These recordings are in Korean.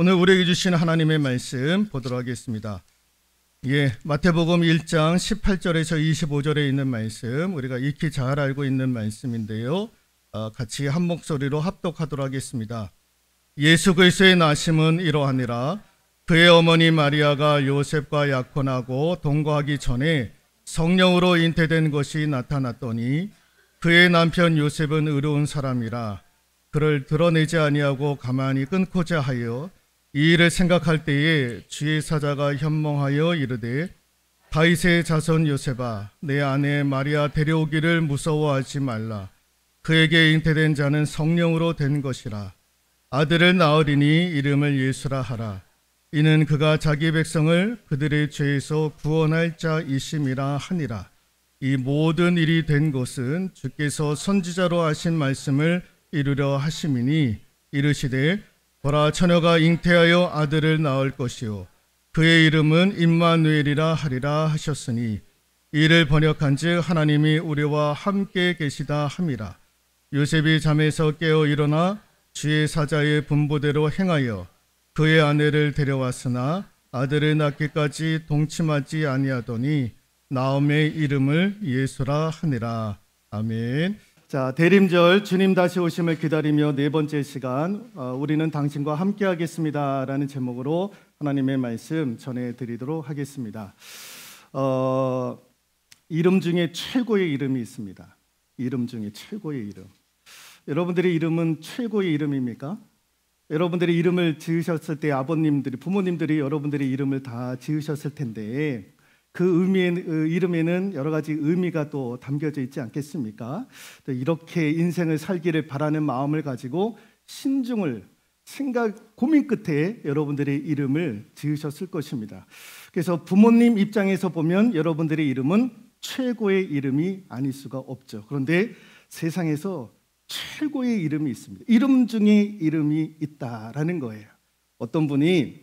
오늘 우리에게 주신 하나님의 말씀 보도록 하겠습니다. 마태복음 1장 18절에서 25절에 있는 말씀, 우리가 익히 잘 알고 있는 말씀인데요. 같이 한 목소리로 합독하도록 하겠습니다. 예수 그리스도의 나심은 이러하니라. 그의 어머니 마리아가 요셉과 약혼하고 동거하기 전에 성령으로 잉태된 것이 나타났더니 그의 남편 요셉은 의로운 사람이라 그를 드러내지 아니하고 가만히 끊고자 하여 이 일을 생각할 때에 주의 사자가 현몽하여 이르되 다윗의 자손 요셉아, 내 아내 마리아 데려오기를 무서워하지 말라. 그에게 잉태된 자는 성령으로 된 것이라. 아들을 낳으리니 이름을 예수라 하라. 이는 그가 자기 백성을 그들의 죄에서 구원할 자이심이라 하니라. 이 모든 일이 된 것은 주께서 선지자로 하신 말씀을 이루려 하심이니 이르시되 보라, 처녀가 잉태하여 아들을 낳을 것이요 그의 이름은 임마누엘이라 하리라 하셨으니 이를 번역한즉 하나님이 우리와 함께 계시다 함이라. 요셉이 잠에서 깨어 일어나 주의 사자의 분부대로 행하여 그의 아내를 데려왔으나 아들을 낳기까지 동침하지 아니하더니 나음의 이름을 예수라 하니라. 아멘. 자, 대림절 주님 다시 오심을 기다리며 네 번째 시간, 우리는 당신과 함께 하겠습니다 라는 제목으로 하나님의 말씀 전해드리도록 하겠습니다. 이름 중에 최고의 이름이 있습니다. 이름 중에 최고의 이름. 여러분들의 이름은 최고의 이름입니까? 여러분들의 이름을 지으셨을 때 아버님들이, 부모님들이 여러분들의 이름을 다 지으셨을 텐데 그 이름에는 여러 가지 의미가 또 담겨져 있지 않겠습니까? 또 이렇게 인생을 살기를 바라는 마음을 가지고 신중을 고민 끝에 여러분들의 이름을 지으셨을 것입니다. 그래서 부모님 입장에서 보면 여러분들의 이름은 최고의 이름이 아닐 수가 없죠. 그런데 세상에서 최고의 이름이 있습니다. 이름 중에 이름이 있다라는 거예요. 어떤 분이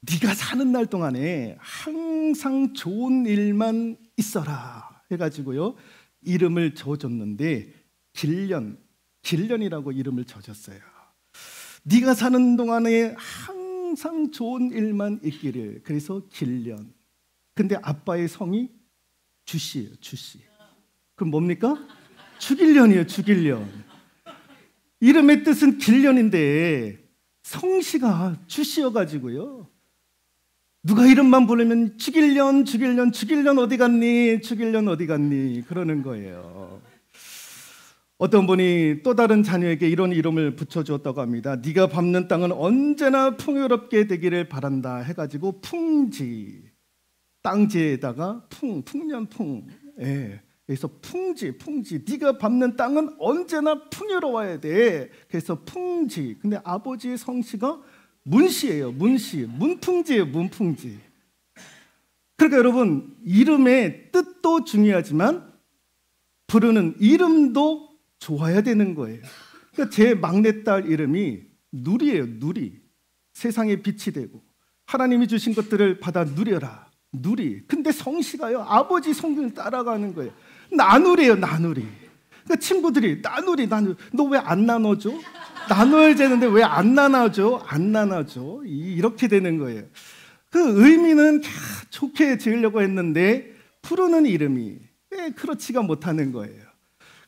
네가 사는 날 동안에 항상 좋은 일만 있어라 해가지고요 이름을 지어줬는데 길련이라고 이름을 지어줬어요. 네가 사는 동안에 항상 좋은 일만 있기를, 그래서 길련. 근데 아빠의 성이 주씨예요. 주씨. 그럼 뭡니까? 주길련이에요. 주길련. 이름의 뜻은 길련인데 성씨가 주씨여가지고요 누가 이름만 부르면 주길련 어디 갔니? 주길련 어디 갔니? 그러는 거예요. 어떤 분이 또 다른 자녀에게 이런 이름을 붙여주었다고 합니다. 네가 밟는 땅은 언제나 풍요롭게 되기를 바란다 해가지고 풍지, 땅지에다가 풍년풍. 그래서 풍지. 네가 밟는 땅은 언제나 풍요로워야 돼. 그래서 풍지. 근데 아버지의 성씨가 문씨예요. 문풍지예요. 문풍지. 그러니까 여러분, 이름의 뜻도 중요하지만 부르는 이름도 좋아야 되는 거예요. 그러니까 제 막내딸 이름이 누리예요. 누리. 세상에 빛이 되고 하나님이 주신 것들을 받아 누려라. 누리. 근데 성씨가요 아버지 성을 따라가는 거예요. 나누리예요. 나누리. 그러니까 친구들이 나누리. 너 왜 안 나눠줘? 나눠야 되는데 왜 안 나눠줘? 이렇게 되는 거예요. 그 의미는 좋게 지으려고 했는데 부르는 이름이 그렇지가 못하는 거예요.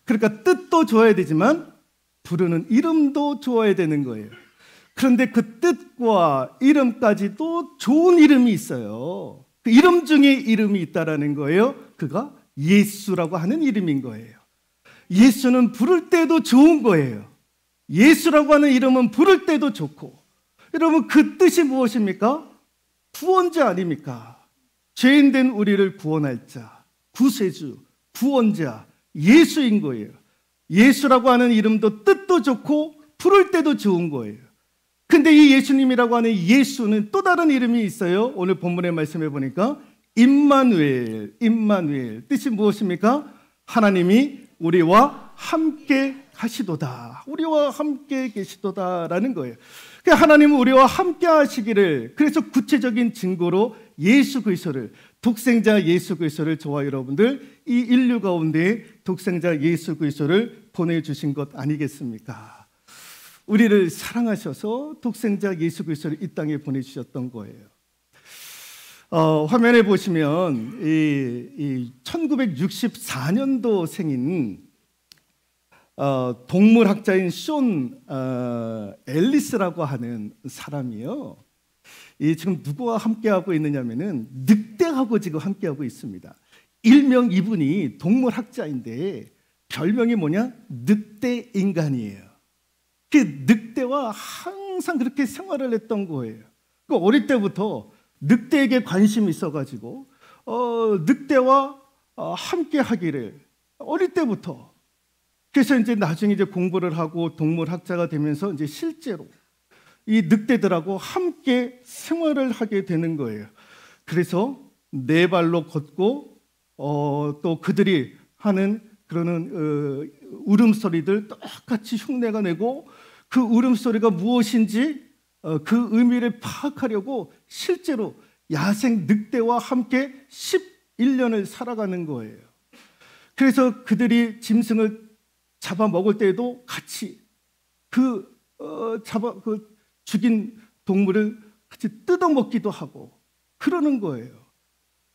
그러니까 뜻도 좋아야 되지만 부르는 이름도 좋아야 되는 거예요. 그런데 그 뜻과 이름까지도 좋은 이름이 있어요. 그 이름 중에 이름이 있다라는 거예요. 그가 예수라고 하는 이름인 거예요. 예수는 부를 때도 좋은 거예요. 예수라고 하는 이름은 부를 때도 좋고, 여러분 그 뜻이 무엇입니까? 구원자 아닙니까? 죄인된 우리를 구원할 자, 구세주, 구원자, 예수인 거예요. 예수라고 하는 이름도 뜻도 좋고 부를 때도 좋은 거예요. 근데 이 예수님이라고 하는 예수는 또 다른 이름이 있어요. 오늘 본문의 말씀해 보니까 임마누엘. 뜻이 무엇입니까? 하나님이 우리와 함께 하시도다. 우리와 함께 계시도다라는 거예요. 하나님은 우리와 함께 하시기를, 그래서 구체적인 증거로 예수 그리스도를, 독생자 예수 그리스도를, 저와 여러분들 이 인류 가운데 독생자 예수 그리스도를 보내주신 것 아니겠습니까? 우리를 사랑하셔서 독생자 예수 그리스도를 이 땅에 보내주셨던 거예요. 화면에 보시면 이 1964년도 생인 동물학자인 숀 앨리스라고 하는 사람이요. 지금 누구와 함께하고 있느냐면은 늑대하고 지금 함께하고 있습니다. 일명 이분이 동물학자인데 별명이 뭐냐? 늑대 인간이에요. 그 늑대와 항상 그렇게 생활을 했던 거예요. 그 어릴 때부터 늑대에게 관심이 있어가지고 늑대와 함께 하기를 어릴 때부터. 그래서 이제 나중에 이제 공부를 하고 동물학자가 되면서 이제 실제로 이 늑대들하고 함께 생활을 하게 되는 거예요. 그래서 네 발로 걷고 또 그들이 하는 그러는 울음소리들 똑같이 흉내가 내고 그 울음소리가 무엇인지 그 의미를 파악하려고 실제로 야생 늑대와 함께 11년을 살아가는 거예요. 그래서 그들이 짐승을 잡아먹을 때에도 같이 죽인 동물을 같이 뜯어먹기도 하고 그러는 거예요.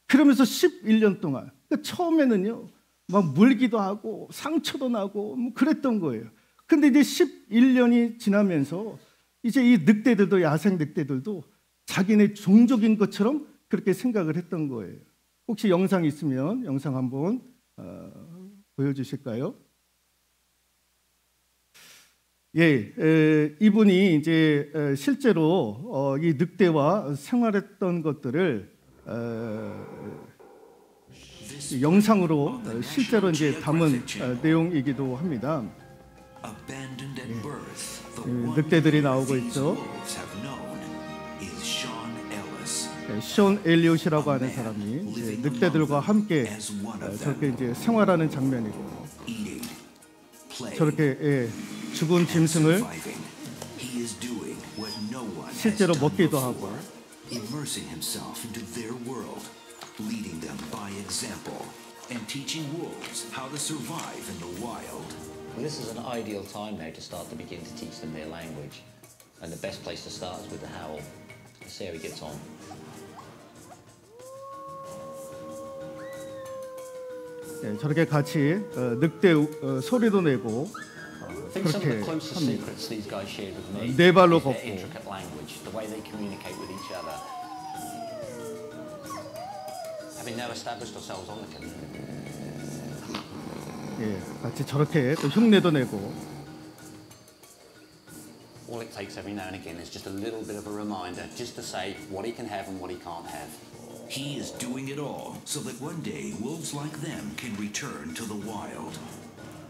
그러면서 11년 동안 그러니까 처음에는요 막 물기도 하고 상처도 나고 뭐 그랬던 거예요. 근데 이제 11년이 지나면서 이제 이 늑대들도 야생 늑대들도 자기네 종족인 것처럼 그렇게 생각을 했던 거예요. 혹시 영상 있으면 영상 한번 보여주실까요? 예, 이분이 이제 실제로 이 늑대와 생활했던 것들을 영상으로 실제로 이제 담은 내용이기도 합니다. 늑대들이 나오고 있죠. 숀 엘리엇이라고 하는 사람이 늑대들과 함께 저렇게 이제 생활하는 장면이고 저렇게 죽은 짐승을 실제로 먹기도 하고 leading them by example and teaching wolves how to survive in the wild. Well, this is an ideal time now to start to begin to teach them their language. And the best place to start is with the howl. Let's see how he gets on. 네, 저렇게 같이 늑대 소리도 내고 그렇게 합니다. 네 발로 걷고 예, 같이 저렇게 또 흉내도 내고. All it takes every now and again is just a little bit of a reminder, just to say what he can have and what he can't have. He is doing it all so that one day wolves like them can return to the wild.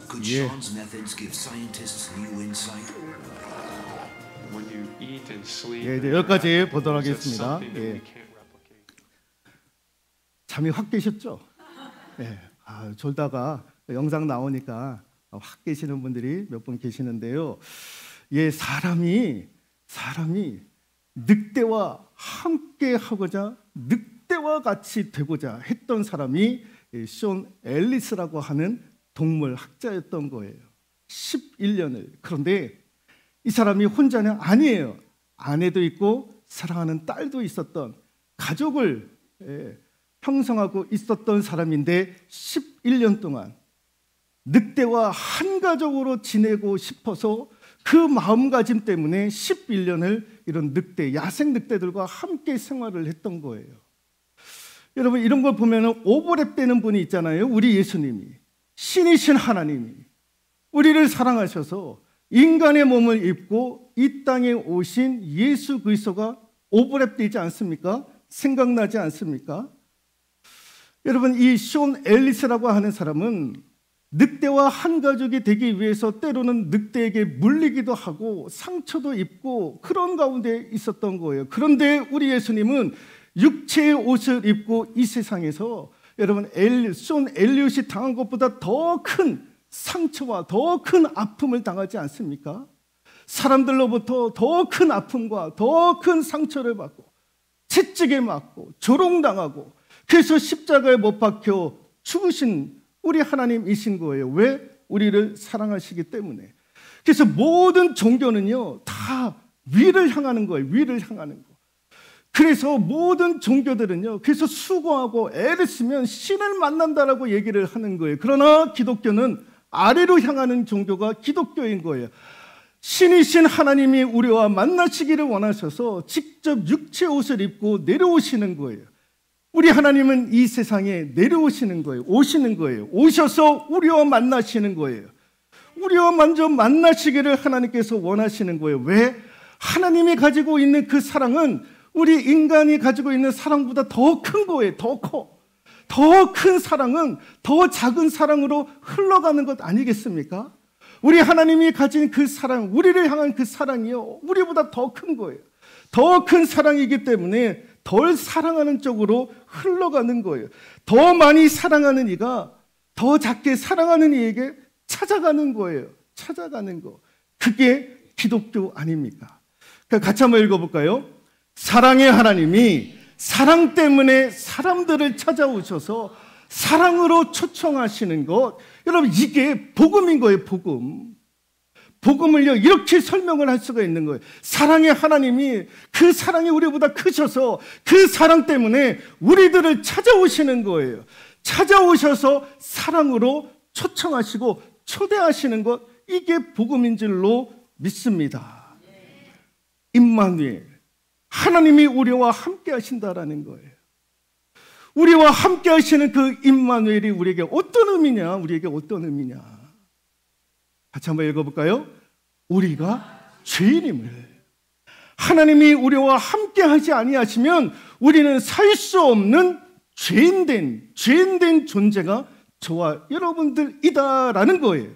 Could Sean's methods give scientists new insight? When you eat and sleep. 예, 이제 여기까지 보도록 하겠습니다. 예. 잠이 확 깨셨죠? 예, 졸다가 영상 나오니까 확 깨시는 분들이 몇 분 계시는데요. 예, 사람이 늑대와 함께 하고자 늑대와 같이 되고자 했던 사람이 숀 앨리스라고 하는 동물 학자였던 거예요. 11년을. 그런데 이 사람이 혼자는 아니에요. 아내도 있고 사랑하는 딸도 있었던 가족을 형성하고 있었던 사람인데 11년 동안 늑대와 한 가족으로 지내고 싶어서 그 마음가짐 때문에 11년을 이런 늑대, 야생 늑대들과 함께 생활을 했던 거예요. 여러분 이런 걸 보면 오버랩되는 분이 있잖아요. 우리 예수님이, 신이신 하나님이 우리를 사랑하셔서 인간의 몸을 입고 이 땅에 오신 예수 그리스도가 오버랩되지 않습니까? 생각나지 않습니까? 여러분 이 숀 앨리스라고 하는 사람은 늑대와 한 가족이 되기 위해서 때로는 늑대에게 물리기도 하고 상처도 입고 그런 가운데 있었던 거예요. 그런데 우리 예수님은 육체의 옷을 입고 이 세상에서 여러분 숀 엘리엇이 당한 것보다 더 큰 상처와 더 큰 아픔을 당하지 않습니까? 사람들로부터 더 큰 아픔과 더 큰 상처를 받고 채찍에 맞고 조롱당하고 그래서 십자가에 못 박혀 죽으신 우리 하나님이신 거예요. 왜? 우리를 사랑하시기 때문에. 그래서 모든 종교는요, 다 위를 향하는 거예요. 위를 향하는 거. 그래서 모든 종교들은요, 그래서 수고하고 애를 쓰면 신을 만난다라고 얘기를 하는 거예요. 그러나 기독교는 아래로 향하는 종교가 기독교인 거예요. 신이신 하나님이 우리와 만나시기를 원하셔서 직접 육체 옷을 입고 내려오시는 거예요. 우리 하나님은 이 세상에 내려오시는 거예요. 오시는 거예요. 오셔서 우리와 만나시는 거예요. 우리와 먼저 만나시기를 하나님께서 원하시는 거예요. 왜? 하나님이 가지고 있는 그 사랑은 우리 인간이 가지고 있는 사랑보다 더 큰 거예요. 더 커. 더 큰 사랑은 더 작은 사랑으로 흘러가는 것 아니겠습니까? 우리 하나님이 가진 그 사랑, 우리를 향한 그 사랑이요, 우리보다 더 큰 거예요. 더 큰 사랑이기 때문에 덜 사랑하는 쪽으로 흘러가는 거예요. 더 많이 사랑하는 이가 더 작게 사랑하는 이에게 찾아가는 거예요. 찾아가는 거. 그게 기독교 아닙니까? 같이 한번 읽어볼까요? 사랑의 하나님이 사랑 때문에 사람들을 찾아오셔서 사랑으로 초청하시는 것, 여러분 이게 복음인 거예요. 복음. 복음을요 이렇게 설명을 할 수가 있는 거예요. 사랑의 하나님이 그 사랑이 우리보다 크셔서 그 사랑 때문에 우리들을 찾아오시는 거예요. 찾아오셔서 사랑으로 초청하시고 초대하시는 것, 이게 복음인 줄로 믿습니다. 임마누엘, 하나님이 우리와 함께 하신다라는 거예요. 우리와 함께 하시는 그 임마누엘이 우리에게 어떤 의미냐? 우리에게 어떤 의미냐? 같이 한번 읽어볼까요? 우리가 죄인임을, 하나님이 우리와 함께 하지 아니하시면 우리는 살 수 없는 죄인된 존재가 저와 여러분들이다라는 거예요.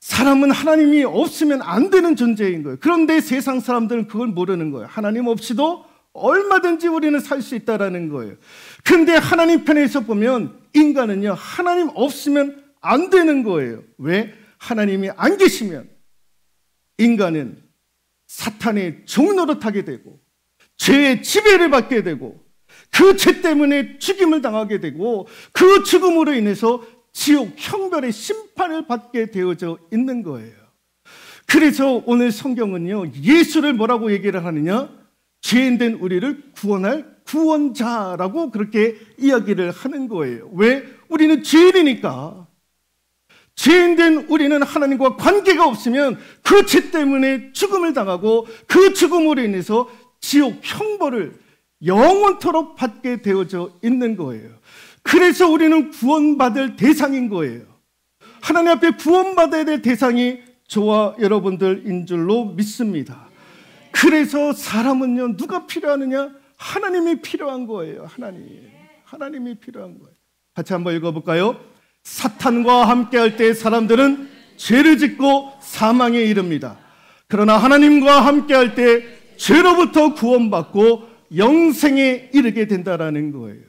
사람은 하나님이 없으면 안 되는 존재인 거예요. 그런데 세상 사람들은 그걸 모르는 거예요. 하나님 없이도 얼마든지 우리는 살 수 있다라는 거예요. 근데 하나님 편에서 보면 인간은요, 하나님 없으면 안 되는 거예요. 왜? 하나님이 안 계시면 인간은 사탄의 종노릇하게 되고 죄의 지배를 받게 되고 그 죄 때문에 죽임을 당하게 되고 그 죽음으로 인해서 지옥 형벌의 심판을 받게 되어져 있는 거예요. 그래서 오늘 성경은요, 예수를 뭐라고 얘기를 하느냐? 죄인된 우리를 구원할 구원자라고 그렇게 이야기를 하는 거예요. 왜? 우리는 죄인이니까. 죄인된 우리는 하나님과 관계가 없으면 그 죄 때문에 죽음을 당하고 그 죽음으로 인해서 지옥 형벌을 영원토록 받게 되어져 있는 거예요. 그래서 우리는 구원받을 대상인 거예요. 하나님 앞에 구원받아야 될 대상이 저와 여러분들인 줄로 믿습니다. 그래서 사람은요, 누가 필요하느냐? 하나님이 필요한 거예요. 하나님이 필요한 거예요. 같이 한번 읽어볼까요? 사탄과 함께할 때 사람들은 죄를 짓고 사망에 이릅니다. 그러나 하나님과 함께할 때 죄로부터 구원받고 영생에 이르게 된다라는 거예요.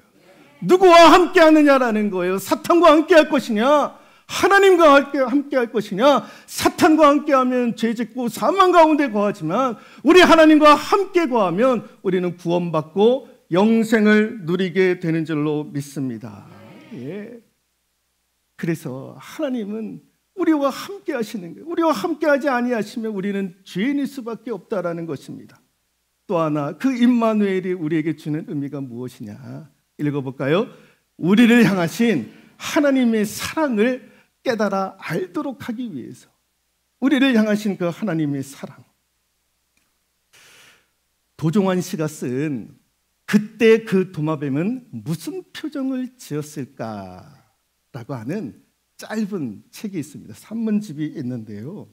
누구와 함께하느냐라는 거예요. 사탄과 함께할 것이냐, 하나님과 함께할 것이냐. 사탄과 함께하면 죄 짓고 사망 가운데 거하지만 우리 하나님과 함께 거하면 우리는 구원받고 영생을 누리게 되는 줄로 믿습니다. 예. 그래서 하나님은 우리와 함께 하시는 거예요. 우리와 함께 하지 아니하시면 우리는 죄인일 수밖에 없다라는 것입니다. 또 하나, 그 임마누엘이 우리에게 주는 의미가 무엇이냐? 읽어볼까요? 우리를 향하신 하나님의 사랑을 깨달아 알도록 하기 위해서. 우리를 향하신 그 하나님의 사랑. 도종환 씨가 쓴 그때 그 도마뱀은 무슨 표정을 지었을까라고 하는 짧은 책이 있습니다. 산문집이 있는데요.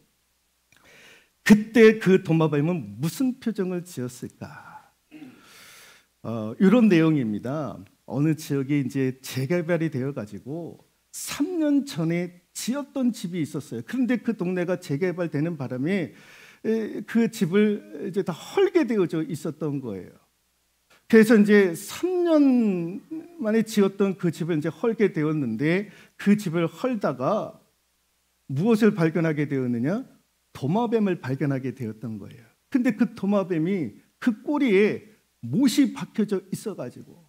그때 그 도마뱀은 무슨 표정을 지었을까? 이런 내용입니다. 어느 지역이 이제 재개발이 되어가지고 3년 전에 지었던 집이 있었어요. 그런데 그 동네가 재개발되는 바람에 그 집을 이제 다 헐게 되어져 있었던 거예요. 그래서 이제 3년 만에 지었던 그 집을 이제 헐게 되었는데 그 집을 헐다가 무엇을 발견하게 되었느냐? 도마뱀을 발견하게 되었던 거예요. 근데 그 도마뱀이 그 꼬리에 못이 박혀져 있어가지고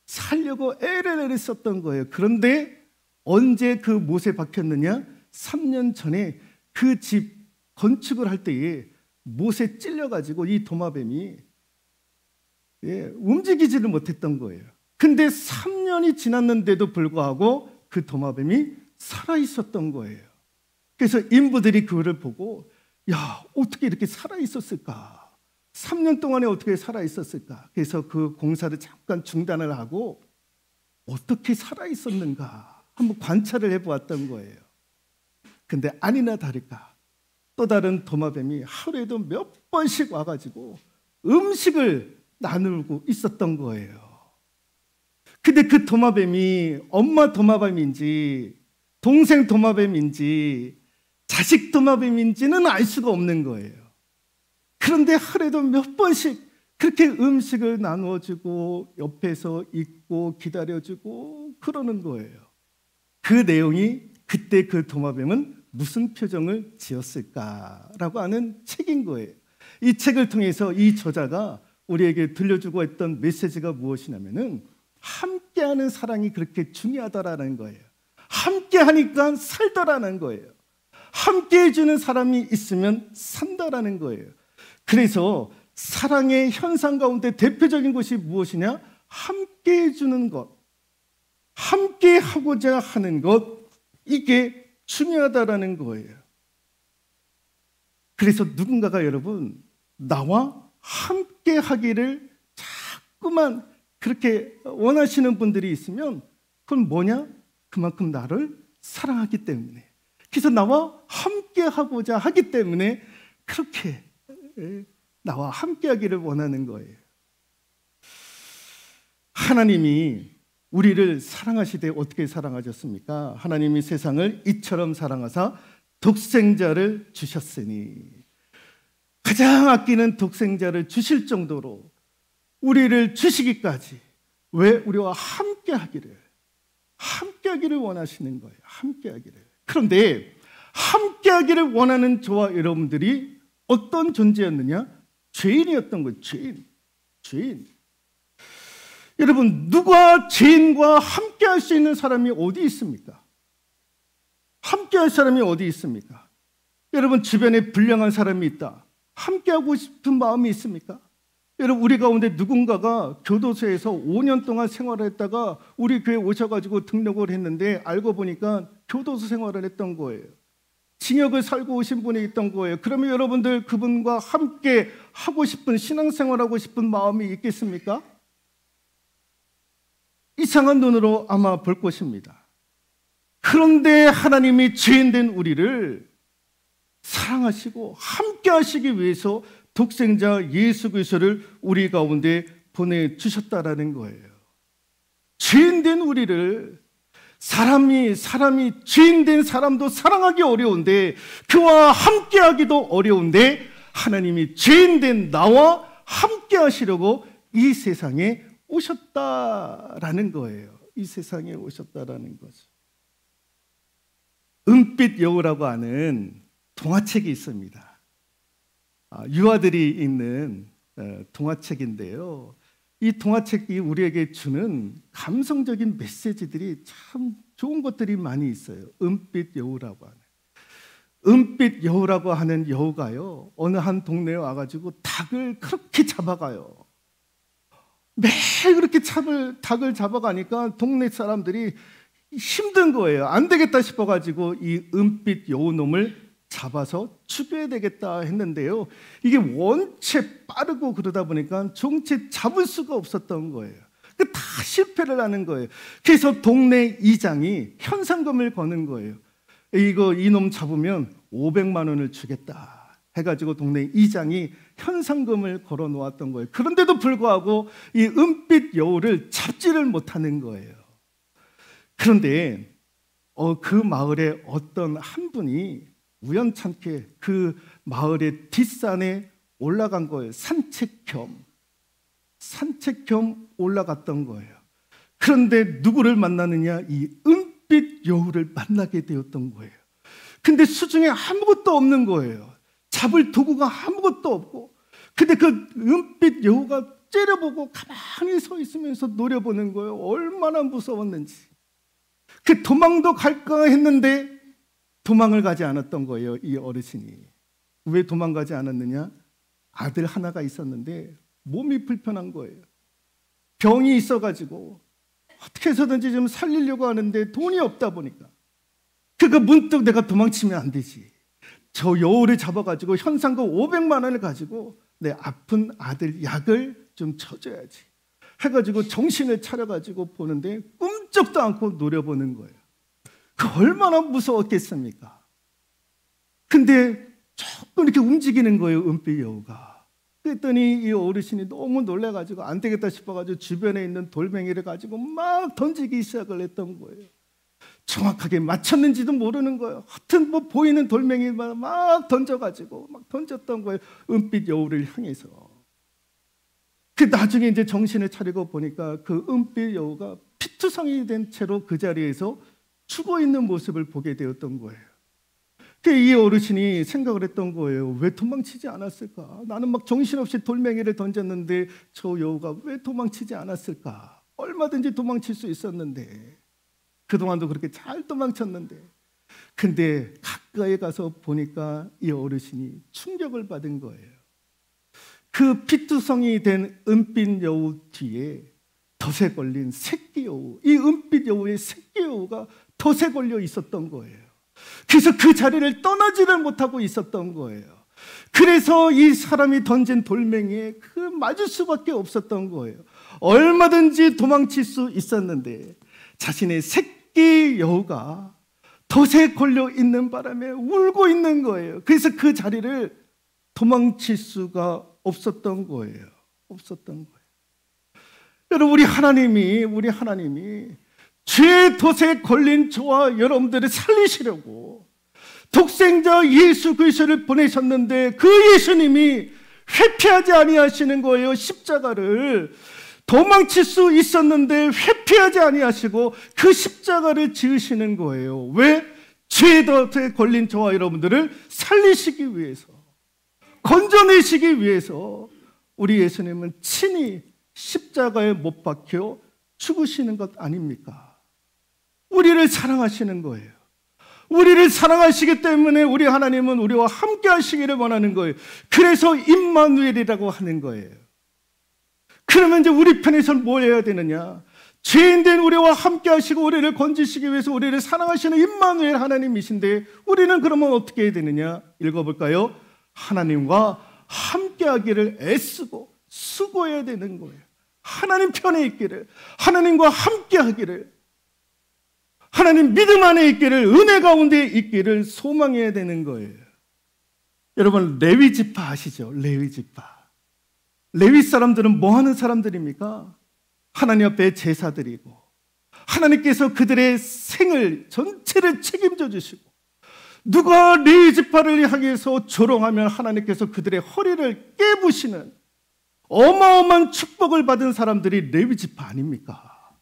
살려고 애를 썼던 거예요. 그런데 언제 그 못에 박혔느냐? 3년 전에 그 집 건축을 할 때에 못에 찔려가지고 이 도마뱀이 움직이지를 못했던 거예요. 근데 3년이 지났는데도 불구하고 그 도마뱀이 살아있었던 거예요. 그래서 인부들이 그거를 보고 야, 어떻게 이렇게 살아있었을까? 3년 동안에 어떻게 살아있었을까? 그래서 그 공사를 잠깐 중단을 하고 어떻게 살아있었는가 한번 관찰을 해보았던 거예요. 근데 아니나 다를까 또 다른 도마뱀이 하루에도 몇 번씩 와가지고 음식을 나누고 있었던 거예요. 근데 그 도마뱀이 엄마 도마뱀인지 동생 도마뱀인지 자식 도마뱀인지는 알 수가 없는 거예요. 그런데 하루에도 몇 번씩 그렇게 음식을 나누어주고 옆에서 있고 기다려주고 그러는 거예요. 그 내용이 그때 그 도마뱀은 무슨 표정을 지었을까라고 하는 책인 거예요. 이 책을 통해서 이 저자가 우리에게 들려주고 했던 메시지가 무엇이냐면은 함께하는 사랑이 그렇게 중요하다라는 거예요. 함께하니까 살더라는 거예요. 함께해주는 사람이 있으면 산다라는 거예요. 그래서 사랑의 현상 가운데 대표적인 것이 무엇이냐? 함께해주는 것, 함께하고자 하는 것, 이게 중요하다라는 거예요. 그래서 누군가가 여러분 나와 함께하기를 자꾸만 그렇게 원하시는 분들이 있으면 그건 뭐냐? 그만큼 나를 사랑하기 때문에, 그래서 나와 함께하고자 하기 때문에 그렇게 나와 함께하기를 원하는 거예요. 하나님이 우리를 사랑하시되 어떻게 사랑하셨습니까? 하나님이 세상을 이처럼 사랑하사 독생자를 주셨으니, 가장 아끼는 독생자를 주실 정도로 우리를 주시기까지, 왜? 우리와 함께하기를 원하시는 거예요. 함께하기를. 그런데 함께하기를 원하는 저와 여러분들이 어떤 존재였느냐? 죄인이었던 거예요. 죄인. 여러분, 누가 죄인과 함께할 수 있는 사람이 어디 있습니까? 함께할 사람이 어디 있습니까? 여러분, 주변에 불량한 사람이 있다. 함께하고 싶은 마음이 있습니까? 여러분, 우리 가운데 누군가가 교도소에서 5년 동안 생활을 했다가 우리 교회에 오셔가지고 등록을 했는데 알고 보니까 교도소 생활을 했던 거예요. 징역을 살고 오신 분이 있던 거예요. 그러면 여러분들 그분과 함께 하고 싶은, 신앙생활하고 싶은 마음이 있겠습니까? 이상한 눈으로 아마 볼 것입니다. 그런데 하나님이 죄인된 우리를 사랑하시고 함께 하시기 위해서 독생자 예수 그리스도를 우리 가운데 보내주셨다라는 거예요. 죄인된 우리를, 사람이 죄인된 사람도 사랑하기 어려운데, 그와 함께하기도 어려운데 하나님이 죄인된 나와 함께 하시려고 이 세상에 오셨다라는 거예요. 이 세상에 오셨다라는 거죠. 은빛 여우라고 하는 동화책이 있습니다. 유아들이 읽는 동화책인데요. 이 동화책이 우리에게 주는 감성적인 메시지들이 참 좋은 것들이 많이 있어요. 은빛 여우라고 하는. 은빛 여우라고 하는 여우가요, 어느 한 동네에 와가지고 닭을 그렇게 잡아가요. 매일 그렇게 닭을 잡아가니까 동네 사람들이 힘든 거예요. 안 되겠다 싶어가지고 이 은빛 여우놈을 잡아서 죽여야 되겠다 했는데요, 이게 원체 빠르고 그러다 보니까 종체 잡을 수가 없었던 거예요. 다 실패를 하는 거예요. 그래서 동네 이장이 현상금을 거는 거예요. 이놈 잡으면 500만 원을 주겠다 해가지고 동네 이장이 현상금을 걸어 놓았던 거예요. 그런데도 불구하고 이 은빛 여우를 잡지를 못하는 거예요. 그런데 그 마을에 어떤 한 분이 우연찮게 그 마을의 뒷산에 올라간 거예요. 산책 겸 올라갔던 거예요. 그런데 누구를 만나느냐? 이 은빛 여우를 만나게 되었던 거예요. 근데 수중에 아무것도 없는 거예요. 잡을 도구가 아무것도 없고, 근데 그 은빛 여우가 째려보고 가만히 서 있으면서 노려보는 거예요. 얼마나 무서웠는지. 그 도망도 갈까 했는데 도망을 가지 않았던 거예요. 이 어르신이. 왜 도망가지 않았느냐? 아들 하나가 있었는데 몸이 불편한 거예요. 병이 있어가지고 어떻게 해서든지 좀 살리려고 하는데 돈이 없다 보니까 그가 문득 내가 도망치면 안 되지. 저 여우를 잡아가지고 현상금 500만 원을 가지고 내 아픈 아들 약을 좀 쳐줘야지 해가지고 정신을 차려가지고 보는데 꿈쩍도 않고 노려보는 거예요. 그 얼마나 무서웠겠습니까? 근데 조금 이렇게 움직이는 거예요, 은빛 여우가. 그랬더니 이 어르신이 너무 놀라가지고 안 되겠다 싶어가지고 주변에 있는 돌멩이를 가지고 막 던지기 시작을 했던 거예요. 정확하게 맞췄는지도 모르는 거예요. 하여튼 뭐 보이는 돌멩이만 막 던져가지고 막 던졌던 거예요. 은빛 여우를 향해서. 그 나중에 이제 정신을 차리고 보니까 그 은빛 여우가 피투성이 된 채로 그 자리에서 죽어 있는 모습을 보게 되었던 거예요. 이 어르신이 생각을 했던 거예요. 왜 도망치지 않았을까? 나는 막 정신없이 돌멩이를 던졌는데 저 여우가 왜 도망치지 않았을까? 얼마든지 도망칠 수 있었는데 그동안도 그렇게 잘 도망쳤는데 근데 가까이 가서 보니까 이 어르신이 충격을 받은 거예요. 그 피투성이 된 은빛 여우 뒤에 덫에 걸린 새끼 여우, 이 은빛 여우의 새끼 여우가 덫에 걸려 있었던 거예요. 그래서 그 자리를 떠나지를 못하고 있었던 거예요. 그래서 이 사람이 던진 돌멩이에 그 맞을 수밖에 없었던 거예요. 얼마든지 도망칠 수 있었는데 자신의 새끼 여우가 덫에 걸려 있는 바람에 울고 있는 거예요. 그래서 그 자리를 도망칠 수가 없었던 거예요. 없었던 거예요. 여러분, 우리 하나님이 죄의 덫에 걸린 저와 여러분들을 살리시려고 독생자 예수 그리스도를 보내셨는데 그 예수님이 회피하지 아니하시는 거예요. 십자가를 도망칠 수 있었는데 회피하지 아니하시고 그 십자가를 지으시는 거예요. 왜? 죄의 덫에 걸린 저와 여러분들을 살리시기 위해서, 건져내시기 위해서 우리 예수님은 친히 십자가에 못 박혀 죽으시는 것 아닙니까? 우리를 사랑하시는 거예요. 우리를 사랑하시기 때문에 우리 하나님은 우리와 함께 하시기를 원하는 거예요. 그래서 임마누엘이라고 하는 거예요. 그러면 이제 우리 편에서 뭘 해야 되느냐? 죄인된 우리와 함께 하시고 우리를 건지시기 위해서 우리를 사랑하시는 임마누엘 하나님이신데 우리는 그러면 어떻게 해야 되느냐? 읽어볼까요? 하나님과 함께 하기를 애쓰고 수고해야 되는 거예요. 하나님 편에 있기를, 하나님과 함께 하기를, 하나님 믿음 안에 있기를, 은혜 가운데 있기를 소망해야 되는 거예요. 여러분, 레위 지파 아시죠? 레위 지파. 레위 사람들은 뭐 하는 사람들입니까? 하나님 앞에 제사 드리고 하나님께서 그들의 생을 전체를 책임져 주시고 누가 레위 지파를 향해서 조롱하면 하나님께서 그들의 허리를 깨부시는 어마어마한 축복을 받은 사람들이 레위 지파 아닙니까?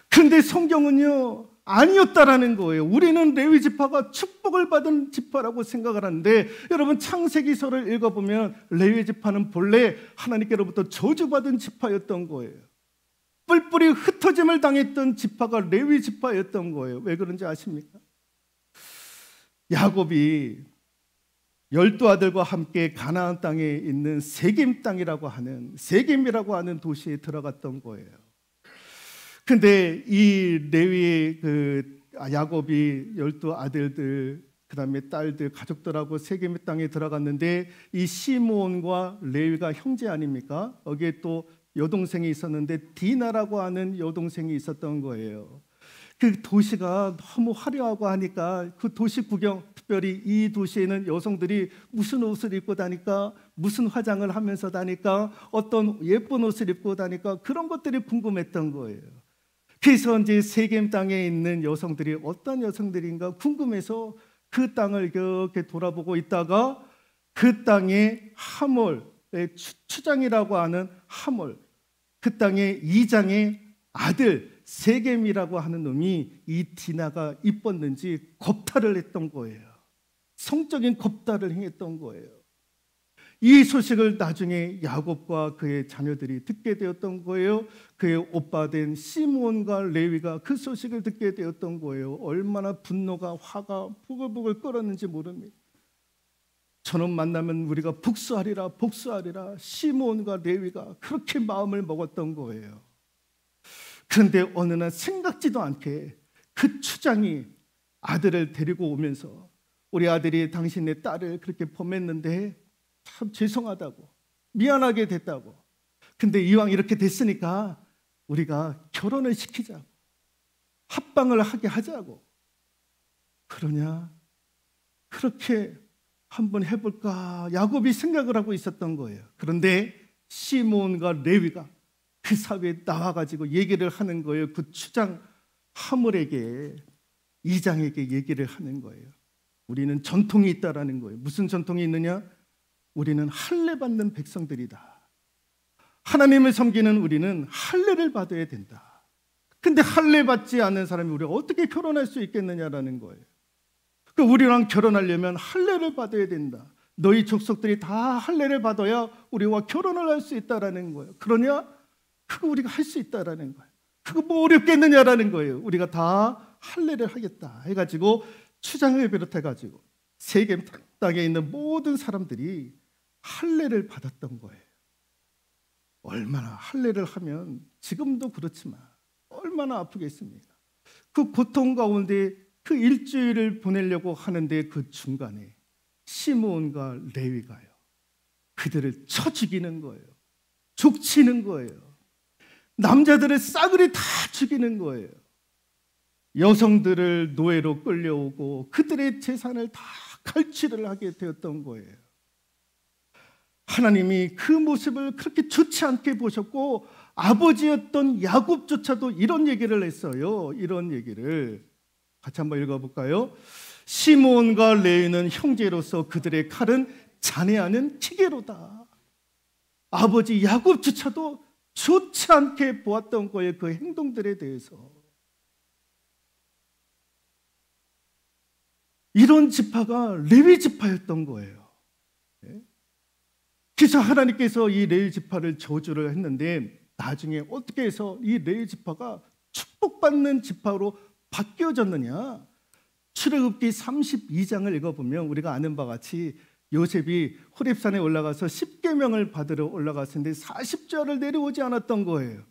그런데 성경은요, 아니었다라는 거예요. 우리는 레위 지파가 축복을 받은 지파라고 생각을 하는데 여러분, 창세기서를 읽어보면 레위 지파는 본래 하나님께로부터 저주받은 지파였던 거예요. 뿔뿔이 흩어짐을 당했던 지파가 레위 지파였던 거예요. 왜 그런지 아십니까? 야곱이 12아들과 함께 가나안 땅에 있는 세겜 땅이라고 하는, 세겜이라고 하는 도시에 들어갔던 거예요. 근데 이 레위의 야곱이 12아들들, 그 다음에 딸들, 가족들하고 세겜 땅에 들어갔는데 이 시므온과 레위가 형제 아닙니까? 여기에 또 여동생이 있었는데 디나라고 하는 여동생이 있었던 거예요. 그 도시가 너무 화려하고 하니까 그 도시 구경, 특별히 이 도시에는 여성들이 무슨 옷을 입고 다니까, 무슨 화장을 하면서 다니까, 어떤 예쁜 옷을 입고 다니까, 그런 것들이 궁금했던 거예요. 그래서 이제 세겜 땅에 있는 여성들이 어떤 여성들인가 궁금해서 그 땅을 이렇게 돌아보고 있다가 그 땅에 하몰, 추장이라고 하는 하몰, 그 땅의 이장의 아들 세겜이라고 하는 놈이 이 디나가 이뻤는지 겁탈을 했던 거예요. 성적인 겁탈을 행했던 거예요. 이 소식을 나중에 야곱과 그의 자녀들이 듣게 되었던 거예요. 그의 오빠 된 시므온과 레위가 그 소식을 듣게 되었던 거예요. 얼마나 분노가 화가 부글부글 끓었는지 모릅니다. 저놈 만나면 우리가 복수하리라 복수하리라. 시므온과 레위가 그렇게 마음을 먹었던 거예요. 그런데 어느 날 생각지도 않게 그 추장이 아들을 데리고 오면서 우리 아들이 당신의 딸을 그렇게 범했는데 참 죄송하다고, 미안하게 됐다고. 근데 이왕 이렇게 됐으니까 우리가 결혼을 시키자고, 합방을 하게 하자고. 그러냐? 그렇게 한번 해볼까? 야곱이 생각을 하고 있었던 거예요. 그런데 시므온과 레위가 그 사회에 나와가지고 얘기를 하는 거예요. 그 추장 하물에게, 이장에게 얘기를 하는 거예요. 우리는 전통이 있다라는 거예요. 무슨 전통이 있느냐? 우리는 할례 받는 백성들이다. 하나님을 섬기는 우리는 할례를 받아야 된다. 근데 할례 받지 않는 사람이 우리가 어떻게 결혼할 수 있겠느냐라는 거예요. 그러니까 우리랑 결혼하려면 할례를 받아야 된다. 너희 족속들이 다 할례를 받아야 우리와 결혼을 할 수 있다라는 거예요. 그러냐? 그거 우리가 할 수 있다라는 거예요. 그거 뭐 어렵겠느냐라는 거예요. 우리가 다 할례를 하겠다 해가지고 추장을 비롯해가지고 세겜 땅에 있는 모든 사람들이 할례를 받았던 거예요. 얼마나 할례를 하면 지금도 그렇지만 얼마나 아프겠습니까? 그 고통 가운데 그 일주일을 보내려고 하는데 그 중간에 시므온과 레위가요, 그들을 쳐 죽이는 거예요. 족치는 거예요. 남자들의 싸그리 다 죽이는 거예요. 여성들을 노예로 끌려오고 그들의 재산을 다 갈취를 하게 되었던 거예요. 하나님이 그 모습을 그렇게 좋지 않게 보셨고 아버지였던 야곱조차도 이런 얘기를 했어요. 이런 얘기를 같이 한번 읽어볼까요? 시므온과 레위는 형제로서 그들의 칼은 잔해하는 기계로다. 아버지 야곱조차도 좋지 않게 보았던 거예요. 그 행동들에 대해서. 이런 지파가 레위 지파였던 거예요. 그래서 하나님께서 이 레위 지파를 저주를 했는데 나중에 어떻게 해서 이 레위 지파가 축복받는 지파로 바뀌어졌느냐? 출애굽기 32장을 읽어보면 우리가 아는 바와 같이 요셉이 호렙산에 올라가서 10계명을 받으러 올라갔는데 40절을 내려오지 않았던 거예요.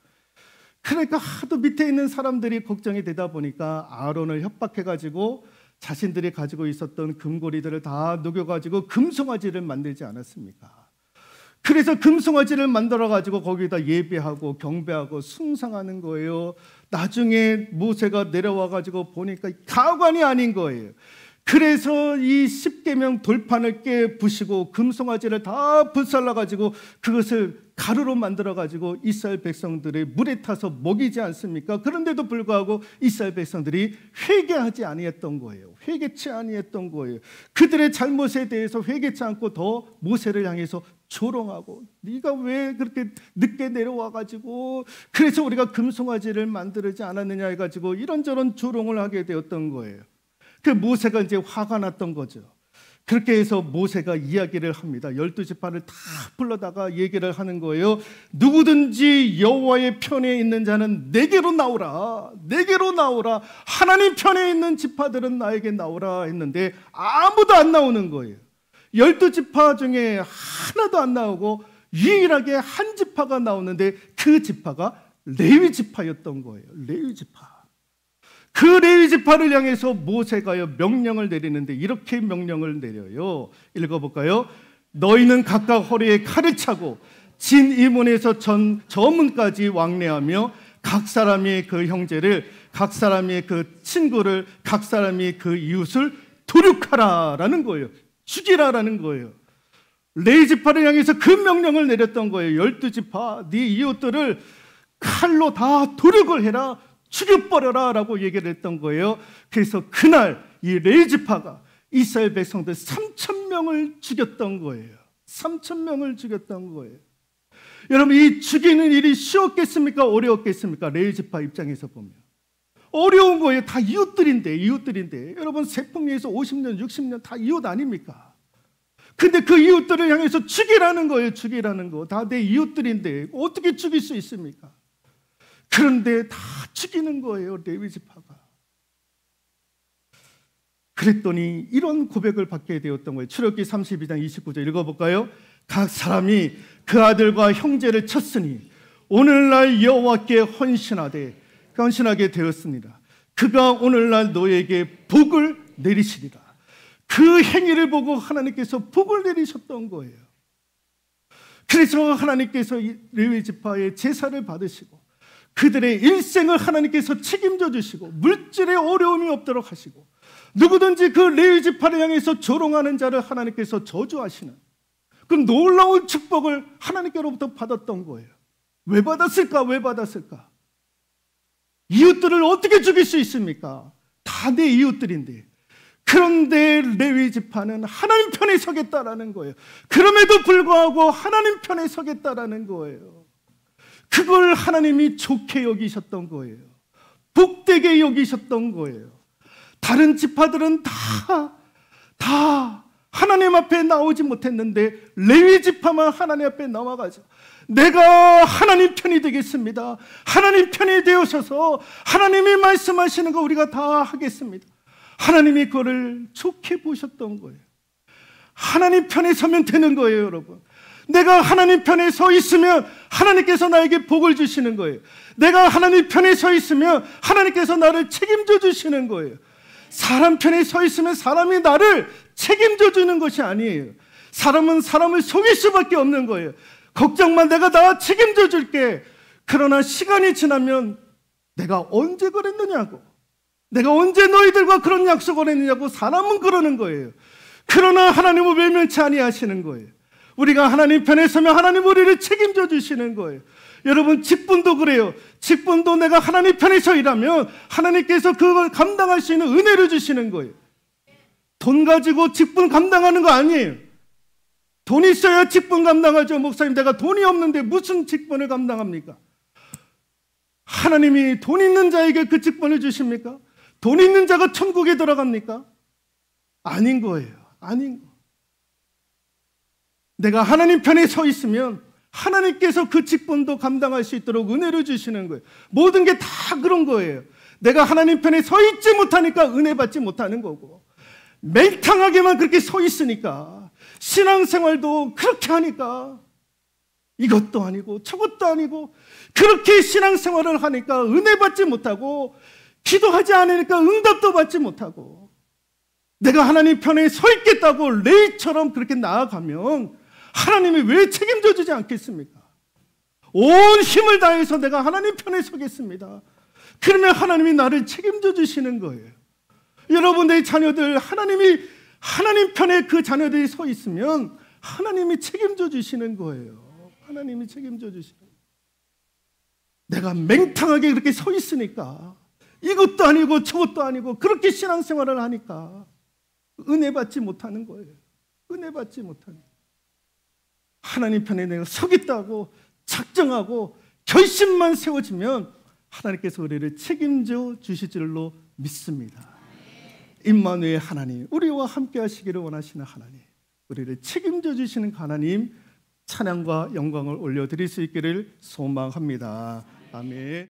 그러니까 하도 밑에 있는 사람들이 걱정이 되다 보니까 아론을 협박해가지고 자신들이 가지고 있었던 금고리들을 다 녹여가지고 금송아지를 만들지 않았습니까? 그래서 금송아지를 만들어가지고 거기다 예배하고 경배하고 숭상하는 거예요. 나중에 모세가 내려와가지고 보니까 가관이 아닌 거예요. 그래서 이 10계명 돌판을 깨부시고 금송아지를 다 불살라가지고 그것을 가루로 만들어가지고 이스라엘 백성들의 물에 타서 먹이지 않습니까? 그런데도 불구하고 이스라엘 백성들이 회개하지 아니했던 거예요. 회개치 아니했던 거예요. 그들의 잘못에 대해서 회개치 않고 더 모세를 향해서 조롱하고 네가 왜 그렇게 늦게 내려와가지고 그래서 우리가 금송아지를 만들지 않았느냐 해가지고 이런저런 조롱을 하게 되었던 거예요. 그 모세가 이제 화가 났던 거죠. 그렇게 해서 모세가 이야기를 합니다. 12지파를 다 불러다가 얘기를 하는 거예요. 누구든지 여호와의 편에 있는 자는 내게로 나오라. 내게로 나오라. 하나님 편에 있는 지파들은 나에게 나오라 했는데 아무도 안 나오는 거예요. 12지파 중에 하나도 안 나오고 유일하게 한 지파가 나오는데 그 지파가 레위 지파였던 거예요. 레위 지파. 그 레위 지파를 향해서 모세가요 명령을 내리는데 이렇게 명령을 내려요. 읽어볼까요? 너희는 각각 허리에 칼을 차고 진 이문에서 저 문까지 왕래하며 각 사람이 그 형제를, 각 사람이 그 친구를, 각 사람이 그 이웃을 도륙하라라는 거예요. 죽이라라는 거예요. 레위 지파를 향해서 그 명령을 내렸던 거예요. 12지파 네 이웃들을 칼로 다 도륙을 해라. 죽여버려라 라고 얘기를 했던 거예요. 그래서 그날 이 레위 지파가 이스라엘 백성들 3,000명을 죽였던 거예요. 3,000명을 죽였던 거예요. 여러분 이 죽이는 일이 쉬웠겠습니까? 어려웠겠습니까? 레위 지파 입장에서 보면 어려운 거예요. 다 이웃들인데 여러분 세풍리에서 50년 60년 다 이웃 아닙니까? 근데 그 이웃들을 향해서 죽이라는 거예요. 죽이라는 거. 다 내 이웃들인데 어떻게 죽일 수 있습니까? 그런데 다 죽이는 거예요. 레위 지파가. 그랬더니 이런 고백을 받게 되었던 거예요. 출애굽기 32장 29절 읽어볼까요? 각 사람이 그 아들과 형제를 쳤으니 오늘날 여호와께 헌신하게 되었습니다. 그가 오늘날 너에게 복을 내리시리라. 그 행위를 보고 하나님께서 복을 내리셨던 거예요. 그래서 하나님께서 레위 지파의 제사를 받으시고 그들의 일생을 하나님께서 책임져 주시고 물질에 어려움이 없도록 하시고 누구든지 그 레위 지파를 향해서 조롱하는 자를 하나님께서 저주하시는 그 놀라운 축복을 하나님께로부터 받았던 거예요. 왜 받았을까? 왜 받았을까? 이웃들을 어떻게 죽일 수 있습니까? 다 내 이웃들인데. 그런데 레위 지파는 하나님 편에 서겠다라는 거예요. 그럼에도 불구하고 하나님 편에 서겠다라는 거예요. 그걸 하나님이 좋게 여기셨던 거예요. 복되게 여기셨던 거예요. 다른 지파들은 다 하나님 앞에 나오지 못했는데 레위 지파만 하나님 앞에 나와가지고 내가 하나님 편이 되겠습니다. 하나님 편이 되어셔서 하나님이 말씀하시는 거 우리가 다 하겠습니다. 하나님이 그거를 좋게 보셨던 거예요. 하나님 편에 서면 되는 거예요, 여러분. 내가 하나님 편에 서 있으면 하나님께서 나에게 복을 주시는 거예요. 내가 하나님 편에 서 있으면 하나님께서 나를 책임져 주시는 거예요. 사람 편에 서 있으면 사람이 나를 책임져 주는 것이 아니에요. 사람은 사람을 속일 수밖에 없는 거예요. 걱정만, 내가 다 책임져 줄게. 그러나 시간이 지나면 내가 언제 그랬느냐고, 내가 언제 너희들과 그런 약속을 했느냐고 사람은 그러는 거예요. 그러나 하나님은 외면치 아니하시는 거예요. 우리가 하나님 편에 서면 하나님 우리를 책임져 주시는 거예요. 여러분, 직분도 그래요. 직분도 내가 하나님 편에 서 일하면 하나님께서 그걸 감당할 수 있는 은혜를 주시는 거예요. 돈 가지고 직분 감당하는 거 아니에요. 돈 있어야 직분 감당하죠. 목사님, 내가 돈이 없는데 무슨 직분을 감당합니까? 하나님이 돈 있는 자에게 그 직분을 주십니까? 돈 있는 자가 천국에 들어갑니까? 아닌 거예요. 아닌 거. 내가 하나님 편에 서 있으면 하나님께서 그 직분도 감당할 수 있도록 은혜를 주시는 거예요. 모든 게 다 그런 거예요. 내가 하나님 편에 서 있지 못하니까 은혜 받지 못하는 거고, 맹탕하게만 그렇게 서 있으니까, 신앙생활도 그렇게 하니까 이것도 아니고 저것도 아니고 그렇게 신앙생활을 하니까 은혜 받지 못하고, 기도하지 않으니까 응답도 받지 못하고, 내가 하나님 편에 서 있겠다고 레위처럼 그렇게 나아가면 하나님이 왜 책임져 주지 않겠습니까? 온 힘을 다해서 내가 하나님 편에 서겠습니다. 그러면 하나님이 나를 책임져 주시는 거예요. 여러분의 자녀들, 하나님 편에 그 자녀들이 서 있으면 하나님이 책임져 주시는 거예요. 하나님이 책임져 주시는 거예요. 내가 맹탕하게 그렇게 서 있으니까, 이것도 아니고 저것도 아니고 그렇게 신앙생활을 하니까 은혜 받지 못하는 거예요. 은혜 받지 못하는 거예요. 하나님 편에 내가 서겠다고 작정하고 결심만 세워지면 하나님께서 우리를 책임져 주실 줄로 믿습니다. 임마누엘 하나님, 우리와 함께 하시기를 원하시는 하나님, 우리를 책임져 주시는 하나님, 찬양과 영광을 올려드릴 수 있기를 소망합니다. 아멘.